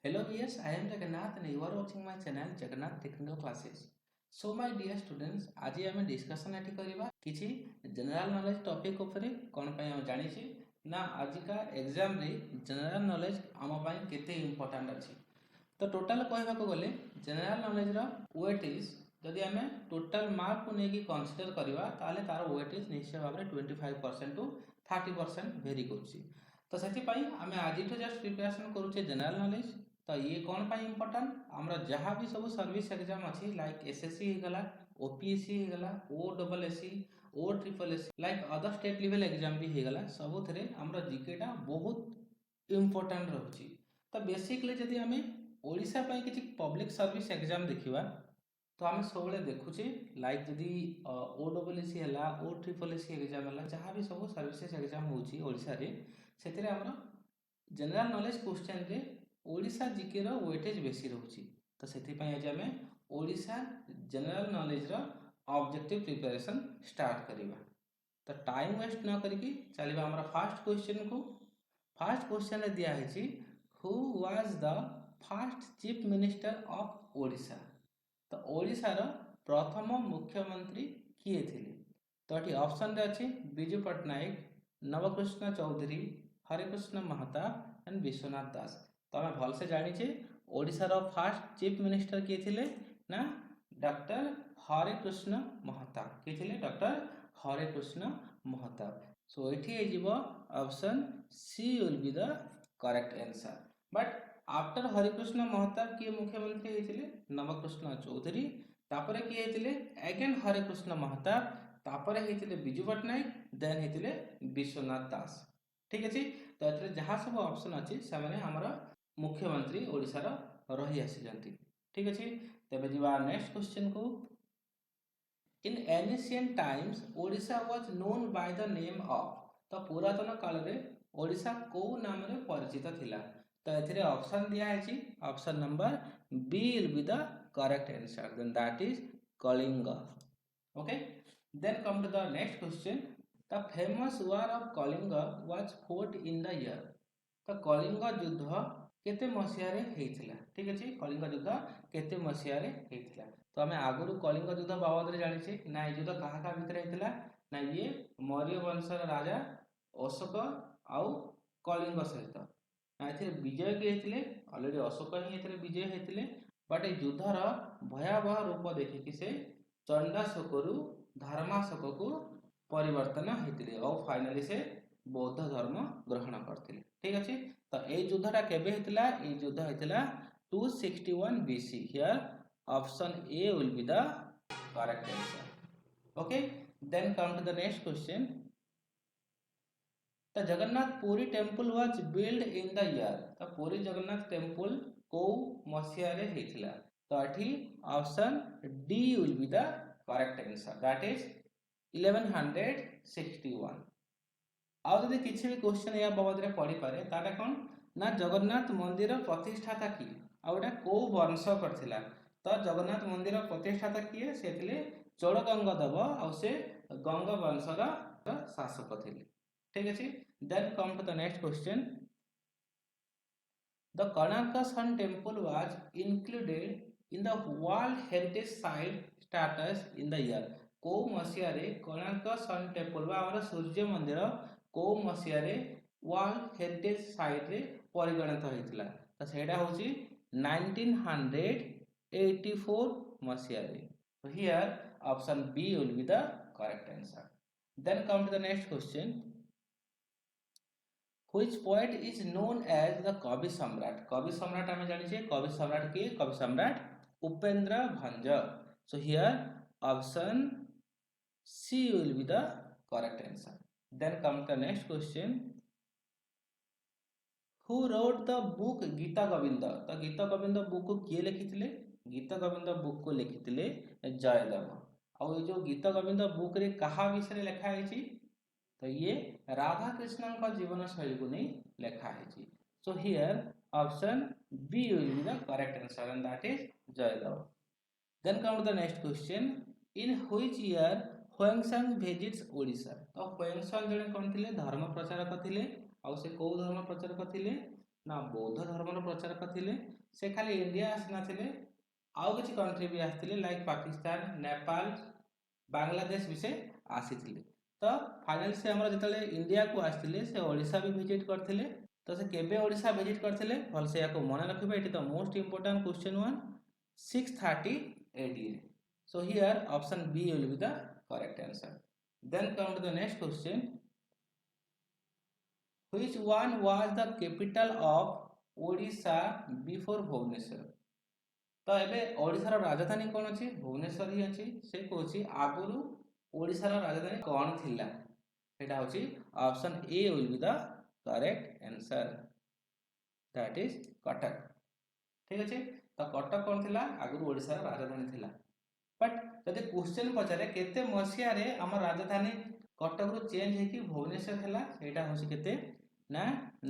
Hello viewers, I am Jagannath and you are watching my channel Jagannath Technical Classes. So my dear students, आज आम discussion eighty करिबा किछि general knowledge topic उपरे कोन पय हम जानि छी ना आजिका एग्जाम रे जनरल नॉलेज आम पय केते इंपोर्टेंट अछि। तो टोटल कहबा को गले जनरल नॉलेज रो वेटेज जदि आमे टोटल मार्क को नेकी कंसीडर करिबा ताले तार वेटेज निश्चय भाबरे 25% टू 30% वेरी करछि। तो सेति पय आमे आजिठो जस्ट प्रिपरेशन करूचे जनरल नॉलेज। तो ये कौन पाई इंपोर्टेंट हमरा जहाँ भी सब सर्विस एग्जाम अच्छी लाइक एसएससी हो गला ओपीएससी हो गला ओडब्ल्यूएससी ओ triple SC like other state level exam भी हो गला सब थरे हमरा जीकेटा बहुत इंपोर्टेंट रहउची। तो बेसिकली जदि हमें ओडिशा पाई किछि पब्लिक सर्विस एग्जाम देखिबा तो आम सब देखुचे लाइक जदि ओडब्ल्यूएससी हला ओ ट्रिपल एससी एग्जाम हला जहाँ भी सब सर्विसेज एग्जाम होउची ओडिशा रे सेतिरे हमरा जनरल नॉलेज क्वेश्चन रे ओडिशा जीके रो वेटेज बेसी रहउची। तो सेति पय आज हमें ओडिशा जनरल नॉलेज रो ऑब्जेक्टिव प्रिपरेशन स्टार्ट करिबा। तो टाइम वेस्ट न करिकि चलिबा हमरा फर्स्ट क्वेश्चन को। फर्स्ट क्वेश्चन रे दिया हेची who was the first chief minister of Odisha. तो ओडिशा रो प्रथम मुख्यमंत्री किए थिले। तो एठी ऑप्शन रे अछि बिजू पटनायक, नवकृष्ण चौधरी, हरिकृष्ण महताब एंड विश्वनाथ दास। तो आम भल से जानी Odisha row first chief minister किए थिले ना डॉक्टर हरिकृष्ण महताब किए थिले डॉक्टर हरिकृष्ण महताब। सो एठी ए जीवो option C will be the correct answer. But after Harekrushna Mahtab किए मुख्यमंत्री हेथिले नवकृष्ण चौधरी, तापरे किए हेथिले अगेन हरिकृष्ण महताब, तापरे हेथिले बिजू पटनायक, देन हेथिले विश्वनाथ दास। ठीक अछि। तो एतरे जहाँ सब ऑप्शन अछि से माने हमरा मुख्यमंत्री ओडिशा रो रही आसी। ठीक अछि। तबे जीवा नेक्स्ट क्वेश्चन को। In ancient times Odisha was known by the name of. तो पुरातन काल रे ओडिशा को नाम रे परिचित थिला। तो एथिरे ऑप्शन दिया है option number B will be the correct answer, then that is Kalinga. Okay, then come to the next question. The famous war of Kalinga was fought in the year. तो कलिंग युद्ध केते मसिया रे हेइथिला। ठीक अछि, कलिंग युद्ध केते मसिया रे हेइथिला। तो हमें आगुरु कलिंग युद्ध बाबद रे जानि छी ना ए युद्ध कहा का भितर हेइथिला ना ये मौर्य वंशर राजा अशोक आउ कलिंग सहित ना एथिरे विजय के हेइथिले। ऑलरेडी अशोक ही एथिरे विजय हेइथिले। बट ए युद्धर भयावह रूप देखि कि से चंडाशोकरु धर्माशोक को परिवर्तन हेइथिले और फाइनली से बौद्ध धर्म ग्रहण करथिले। ठीक अछि। तो ए युद्धटा केबे हेतिला? ए युद्ध हेतिला 261 BC। Here option A will be the correct answer. Okay, then come to the next question. The Jagannath Puri temple was build in the year. तो पुरी जगन्नाथ टेम्पल को मसिया रे हेतिला। तो एठी option D will be the correct answer, that is 1161। आउ जदि किछि भी क्वेश्चन या बाबद रे पढ़ी पारे ताटा कोन ना जगन्नाथ मंदिर प्रतिष्ठाता की आउटा को वंश करथिला। तो जगन्नाथ मंदिर प्रतिष्ठाता किए से थिले चोड़गंगदेव आउ से गंग वंशर शासक थिले। ठीक अछि। Then come to the next question. The Konark sun temple was included in the world heritage site status in the year. को मसिया रे कोणार्क सन टेम्पल बा हमर सूर्य मंदिर को मसिया रे वर्ल्ड हेरिटेज साइट रे परिगणित होइतिला। तो सेटा होची 1984 मसिया रे। So here option B will be the correct answer. Then come to the next question. Which poet is known as the कवि सम्राट? कवि सम्राट हमें जानी चाहिए कवि सम्राट के कवि सम्राट Upendra भंज। So here option C will be the correct answer. Then come to the next question. Who wrote the book Gita Govind? तो गीता गोविंद बुक को किए लिखिथिले? गीता गोविंद बुक को लिखिथिले जयदेव। और ये जो गीता गोविंद बुक रे कहा विषय लिखा है? तो ये राधा कृष्ण का जीवन शैली को नहीं लिखा है। So here option B will be the correct answer, and that is Jayadev. Then come to the next question. In which year Hiuen Tsang visits Odisha? तो ह्वेंसांग जने कोन थिले धर्म प्रचारक थिले। और से को धर्म प्रचारक थिले ना बौद्ध धर्मर प्रचारक थिले से खाली इंडिया आसी नथिले आउ किछि कंट्री भी आस्थिले लाइक पाकिस्तान नेपाल बांग्लादेश भी से आसीथिले तो फाइनली से हमर जतले इंडिया को आस्थिले से ओडिशा भी विजिट करथिले तो से केबे ओडिशा विजिट करथिले भल से याको मने रखिबे at the most important question one 630 AD so here option B will be the correct answer then come to the next question which one was the capital of Odisha before Bhubaneswar तो एबे ओडिशार राजधानी कौन अछि भुवनेश्वर ही अछि से कहछि आगुरु ओडिशार राजधानी कौन थिला एटा होछि option A will be the correct answer that is Cuttack ठीक अछि तो कटक कौन थिला आगुरु ओडिशार राजधानी थिला बट जदि क्वेश्चन पचारे केते मसिया रे हमर राजधानी कटक रु चेंज हे कि भुवनेश्वर थिला एटा होछि केते ना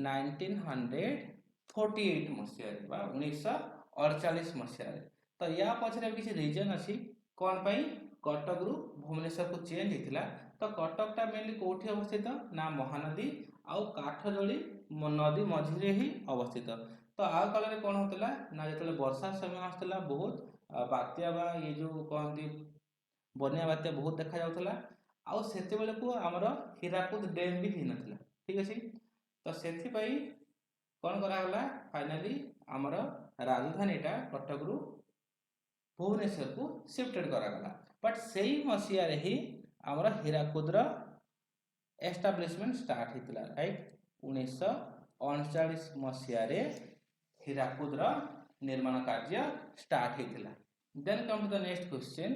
1948 मसिया रे बा 1948 मसिया रे तो या पछरे किछि रीजन अछि कोन पई कटक रु भुवनेश्वर को चेंज हेतिला तो कटक ता मेनली कोठी अवस्थित ना महानदी आउ काठजोड़ी नदी मझिरे ही अवस्थित तो आ काल रे कोन होतला ना जतले वर्षा समय आस्तला बहुत बात्या बा ये जो कहंती बन्या बात्या बहुत देखा जाउतला आउ सेते बेले को हमर हीराकुद डैम भी ही नथला ठीक अछि तो सेथि पई कोन करा होला फाइनली हमर राजधानीटा कटक रु भुवनेश्वर को शिफ्टेड करा गला बट सेही मसिया रे ही हमर हीराकुद रो एस्टैब्लिशमेंट स्टार्ट हितला राइट 1939 मसिया रे हीराकुद रो निर्माण कार्य स्टार्ट हितला then come to the next question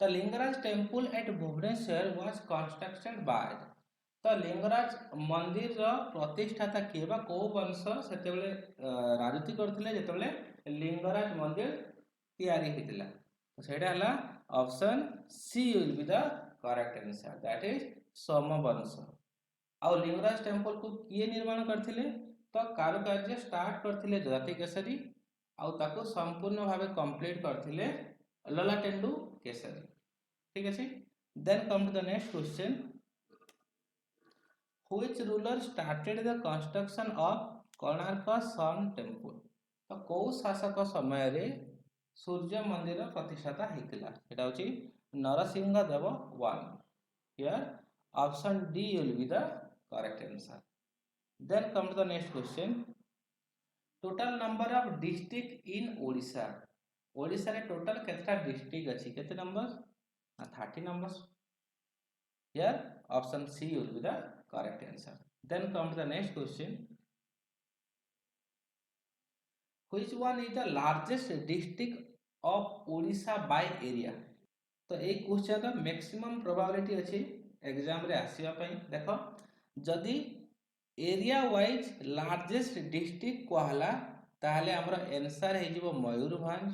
the Lingaraj temple at Bhubaneswar was constructed by तो लिंगराज मंदिर रो प्रतिष्ठाता किए बा को वंश सेते बेले राजनीति करथिले जेते बेले लिंगराज मंदिर तैयारी हितला तो सेटा हला option C will be the correct answer that is Somvansh आ लिंगराज टेंपल को किए निर्माण करथिले तो कारुकार्य स्टार्ट करथिले जजाति केसरी आ ताको संपूर्ण भावे कंप्लीट करथिले ललाटेंडु केसरी ठीक अछि then come to the next question which ruler started the construction of Konark sun temple तो को शासक समय रे सूर्य मंदिर प्रतिष्ठाता हेतिला एटा होची Narsingh Dev 1 here option D will be the correct answer then come to the next question total number of district in Odisha Odisha रे total केतना district अछि केते number 30 numbers here option C will be the correct answer then come to the next question which one is the largest district of Odisha by area तो ए question का maximum probability अछि exam रे आसीबा पई देखो जदी area wise largest district कहला ताहले हमरा आंसर हे जिवो मयूरभंज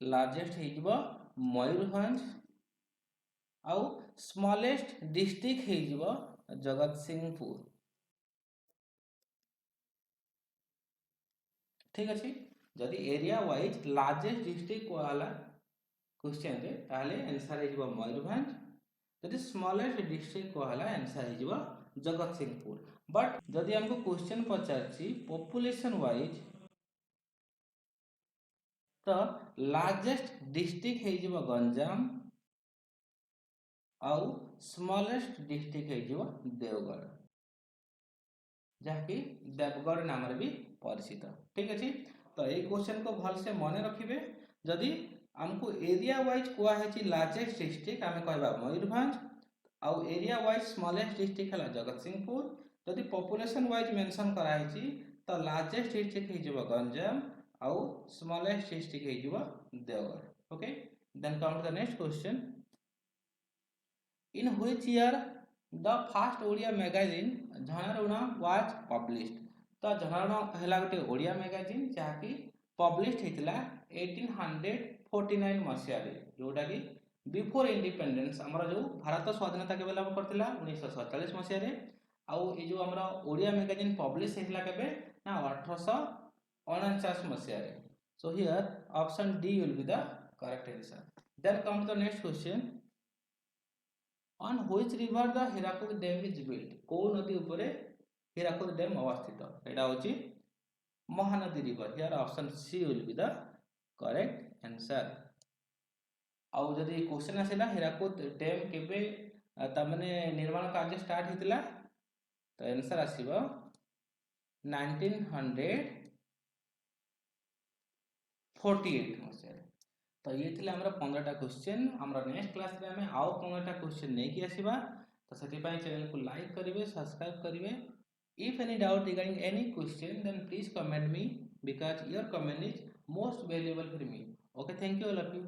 लार्जेस्ट हे जिवो मयूरभंज आउ स्मॉलेस्ट डिस्ट्रिक्ट हे जिवो जगतसिंहपुर ठीक अछि जदि एरिया वाइज लार्जेस्ट डिस्ट्रिक्ट कहला क्वेश्चन रे ताहले आंसर हे जिवो मयूरभंज जदि स्मॉलेस्ट डिस्ट्रिक्ट कहला आंसर हे जिवो जगतसिंहपुर बट जदि हमको क्वेश्चन पचारछि पॉपुलेशन वाइज तो लार्जेस्ट डिस्ट्रिक्ट हे जिवो गंजाम आउ स्मॉलेस्ट डिस्ट्रिक्ट हे जिवो देवगढ़ जहाँकि देवगढ़ नाम रे भी परिचित ठीक अछि तो ए क्वेश्चन को भल से मने रखिबे जदि हमको एरिया वाइज कोआ हेछि लार्जेस्ट डिस्ट्रिक्ट हमें कहबा मयूरभंज आउ एरिया वाइज स्मॉलेस्ट डिस्ट्रिक्ट हला जगतसिंहपुर जदि पॉपुलेशन वाइज मेंशन करा हेछि तो लार्जेस्ट डिस्ट्रिक्ट हे जिवो गंजाम आउ स्मॉलेस्ट डिस्ट्रिक्ट हे जिवो Deogarh okay then come to the next question in which year the first Odia magazine Jhanaruna was published तो जहाना हला गोटे ओडिया मैगजीन जहाँकि पब्लिश हेतिला 1849 मसिया रे जोटा कि बिफोर इंडिपेंडेंस हमर जो भारत स्वाधीनता केबे लाभ करथिला 1947 मसिया रे आउ ए जो हमर ओडिया मैगजीन पब्लिश हेतिला केबे ना 1849 मसिया रे so here option D will be the correct answer then come to the next question On which river the Hirakud Dam is built? କୋଉ ନଦୀ ଉପରେ ହୀରାକୁଦ ଡ୍ୟାମ୍ ଅବସ୍ଥିତ? ଏଇଟା ହେଉଛି Mahanadi river. Here option C will be the correct answer। ଆଉ ଯଦି question ଆସିଲା Hirakud dam କେବେ ତାମାନେ ନିର୍ମାଣ କାର୍ଯ୍ୟ ଷ୍ଟାର୍ଟ ହେଇଥିଲା, ତ ଆନ୍ସର ଆସିବ 1948 ମସିହାରେ। तो ये थिले हमर 15टा क्वेश्चन। हमर नेक्स्ट क्लास रे हमें आउ 15टा क्वेश्चन नै कि आसीबा। तो सेति पय चैनल को लाइक करिवे, सब्सक्राइब करिवे। If any doubt regarding any question, then please comment me because your comment is most valuable for me. Okay, thank you all of you.